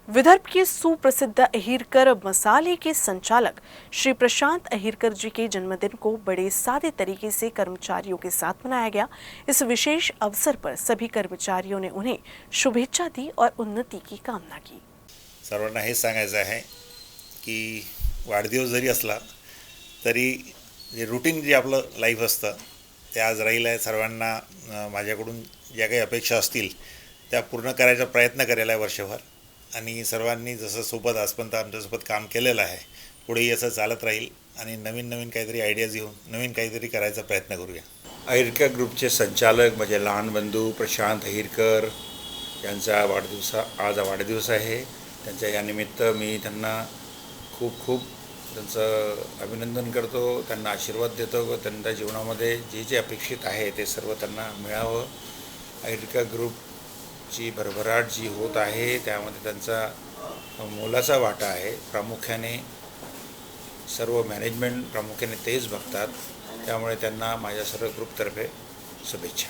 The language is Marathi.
विदर्भ के सुप्रसिद्ध अहिरकर मसाले के संचालक श्री प्रशांत अहिरकर जी के जन्मदिन को बड़े सादे तरीके से कर्मचारियों के साथ मनाया गया। इस विशेष अवसर पर सभी कर्मचारियों ने उन्हें शुभेच्छा दी और उन्नति की कामना की। सर्वांना हे सांगायचं आहे की वाढदिवस जरी असला तरी जे रूटीन जे आपलं लाईफ असतं ते आज राहिलं आहे। सर्वांना माझ्याकडून ज्या काही अपेक्षा असतील त्या पूर्ण करायचा प्रयत्न करेल आहे वर्षभर, आणि सर्वांनी जसं सोबत आजपर्यंत आमच्यासोबत काम केलेलं आहे पुढेही असं चालत राहील आणि नवीन नवीन काहीतरी आयडियाज घेऊन नवीन काहीतरी करायचा प्रयत्न करूया। अहिरकर ग्रुपचे संचालक माझे लहान बंधू प्रशांत अहिरकर यांचा आज वाढदिवस आहे। त्यांच्या या निमित्त मी त्यांना खूप खूप त्यांचं अभिनंदन करतो, त्यांना आशीर्वाद देतो व त्यांच्या जीवनामध्ये जे जे अपेक्षित आहे ते सर्व त्यांना मिळावं। अहिरकर ग्रुपची भरभराट जी होत आहे त्यामध्ये त्यांचा मोलाचा वाटा आहे। प्रामुख्याने सर्व मॅनेजमेंट प्रामुख्याने तेच बघतात, त्यामुळे त्यांना माझ्या सर्व ग्रुपतर्फे शुभेच्छा।